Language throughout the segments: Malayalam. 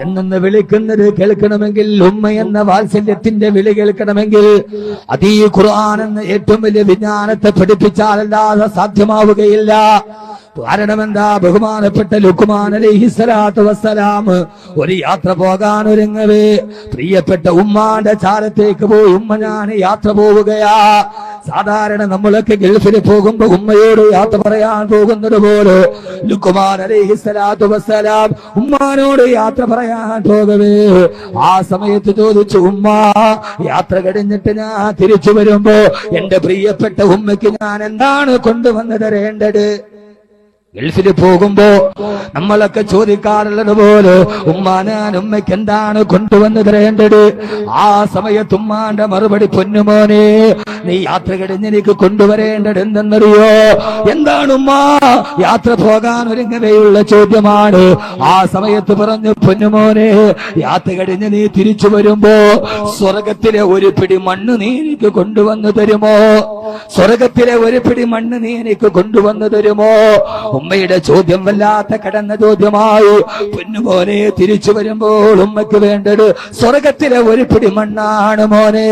എന്നെന്ന് വിളിക്കുന്നത് കേൾക്കണമെങ്കിൽ, ഉമ്മ എന്ന വാത്സല്യത്തിന്റെ വിളി കേൾക്കണമെങ്കിൽ അതീ ഖുർആൻ എന്ന ഏറ്റവും വലിയ വിജ്ഞാനത്തെ പഠിപ്പിച്ചാലല്ലാതെ സാധ്യമാവുകയില്ല. കാരണം എന്താ? ബഹുമാനപ്പെട്ട ലുക്മാൻ അലൈഹിസ്സലാത്തു വസ്സലാം ഒരു യാത്ര പോകാൻ ഒരുങ്ങവേ പ്രിയപ്പെട്ട ഉമ്മാന്റെ ചാരത്തേക്ക് പോയി, ഉമ്മ ഞാൻ യാത്ര പോവുകയാ. സാധാരണ നമ്മളൊക്കെ ഗൾഫിൽ പോകുമ്പോ ഉമ്മയോട് യാത്ര പറയാൻ പോകുന്നത് പോലെ ലുക്മാൻ അലൈഹിസ്സലാത്തു വസ്സലാം ഉമ്മാനോട് യാത്ര പറയാൻ പോകവേ ആ സമയത്ത് ചോദിച്ചു, ഉമ്മ യാത്ര കഴിഞ്ഞിട്ട് ഞാൻ തിരിച്ചു വരുമ്പോ എന്റെ പ്രിയപ്പെട്ട ഉമ്മയ്ക്ക് ഞാൻ എന്താണ് കൊണ്ടുവന്ന് തരേണ്ടത്? ഗൾഫിൽ പോകുമ്പോ നമ്മളൊക്കെ ചോദിക്കാറുള്ളത് പോലെ ഉമ്മ ഞാൻ ഉമ്മയ്ക്ക് എന്താണ് കൊണ്ടുവന്ന് തരേണ്ടത്? ആ സമയത്ത് ഉമ്മാന്റെ മറുപടി, പൊന്നുമോനെ നീ യാത്ര കഴിഞ്ഞ് എനിക്ക് കൊണ്ടുവരേണ്ടത് എന്തെന്നറിയോ? എന്താണ് ഉമ്മ? യാത്ര പോകാൻ ഒരുങ്ങവെയുള്ള ചോദ്യമാണ്. ആ സമയത്ത് പറഞ്ഞു, പൊന്നുമോനെ യാത്ര കഴിഞ്ഞ് നീ തിരിച്ചു വരുമ്പോ സ്വർഗത്തിലെ ഒരു പിടി മണ്ണ് നീ എനിക്ക് കൊണ്ടുവന്ന് തരുമോ? സ്വർഗത്തിലെ ഒരു പിടി മണ്ണ് നീ എനിക്ക് കൊണ്ടുവന്ന് തരുമോ? ഉമ്മയുടെ ചോദ്യം വല്ലാത്ത കടന്ന ചോദ്യമായി. പൊന്നുമോനെ തിരിച്ചു വരുമ്പോൾ ഉമ്മയ്ക്ക് വേണ്ടത് സ്വർഗത്തിലെ ഒരു പിടി മണ്ണാണ് മോനെ.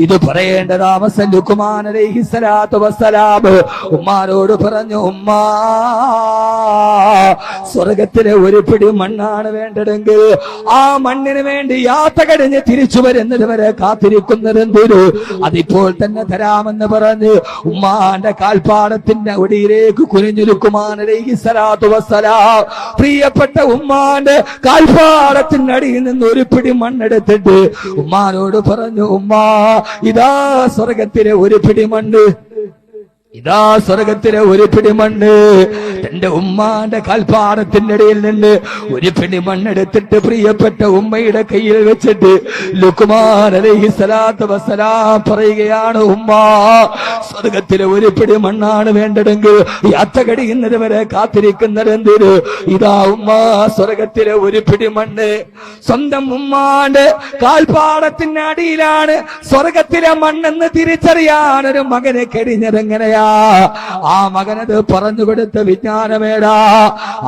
ഇത് പറയേണ്ട താമസം ലുക്മാൻ അലൈഹിസ്സലാത്തു വസ്സലാം ഉമ്മാനോട് പറഞ്ഞു, ഉമ്മ സ്വർഗത്തിലെ ഒരു പിടി മണ്ണാണ് വേണ്ടതെങ്കിൽ ആ മണ്ണിന് വേണ്ടി യാത്ര കഴിഞ്ഞ് തിരിച്ചു വരുന്നത് വരെ കാത്തിരിക്കുന്നത് എന്തൊരു അതിപ്പോൾ തന്നെ തരാമെന്ന് പറഞ്ഞ് ഉമ്മാന്റെ കാൽപ്പാടത്തിന്റെ അവിടയിലേക്ക് കുനിഞ്ഞു ലുക്മാൻ അലൈഹിസ്സലാത്തു വസ്സലാം പ്രിയപ്പെട്ട ഉമ്മാന്റെ കാൽപ്പാടത്തിന്റെ അടിയിൽ നിന്ന് ഒരു പിടി മണ്ണെടുത്തിട്ട് ഉമ്മാനോട് പറഞ്ഞു, ഉമ്മ ഇതാ സ്വർഗത്തിലെ ഒരു പിടി മണ്ണ്, ഇതാ സ്വർഗത്തിലെ ഒരു പിടി മണ്ണ്. തന്റെ ഉമ്മാന്റെ കാൽപ്പാടത്തിന്റെ ഇടയിൽ നിന്ന് ഒരു പിടി മണ്ണെടുത്തിട്ട് പ്രിയപ്പെട്ട ഉമ്മയുടെ കയ്യിൽ വെച്ചിട്ട് ലുക്മാൻ അലൈഹിസ്സലാത്തു വസ്സലാം പറയുകയാണ്, ഉമ്മ സ്വർഗത്തിലെ ഒരു പിടി മണ്ണാണ് വേണ്ടതെങ്കിൽ യാത്ര കഴിയുന്നത് വരെ കാത്തിരിക്കുന്നത് എന്തിന്? ഇതാ ഉമ്മ സ്വർഗത്തിലെ ഒരു പിടി മണ്ണ്. സ്വന്തം ഉമ്മാന്റെ കാൽപ്പാടത്തിന്റെ അടിയിലാണ് സ്വർഗത്തിലെ മണ്ണെന്ന് തിരിച്ചറിയാൻ ഒരു മകനെ കഴിഞ്ഞതെങ്ങനെയാ? ആ മകനത് പറഞ്ഞു കൊടുത്ത വിജ്ഞാനമേടാ.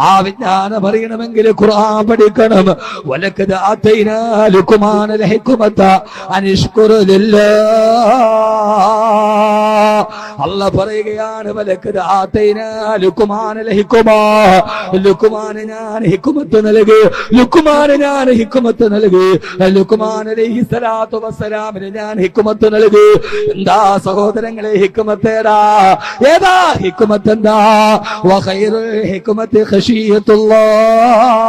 ആ വിജ്ഞാനം അറിയണമെങ്കിൽ ഖുർആൻ പഠിക്കണം. വലഖദ് ആതൈനാ ലുക്മാനൽ ഹിക്മത അനിഷ്കുർ ലില്ലാഹ്. അല്ലാഹ് പറയുകയാണ്, വലഖദ് ആതൈനാ ലുക്മാനൽ ഹിക്മ. ലുക്മാന് ഞാൻ ഹിക്മത്ത് നൽകി, ലുക്മാന് ഞാൻ ഹിക്മത്ത് നൽകി, ലുക്മാൻ അലൈഹിസ്സലാത്തു വസ്സലാമിന് ഞാൻ ഹിക്മത്ത് നൽകി. എന്താ സഹോദരങ്ങളെ ഹിക്മത്തേടാ? ഏതാ ഹിക്മത്ത്? എന്താ? വഖൈറുൽ ഹിക്മത്തി ഖശിയത്തുല്ലാഹ്.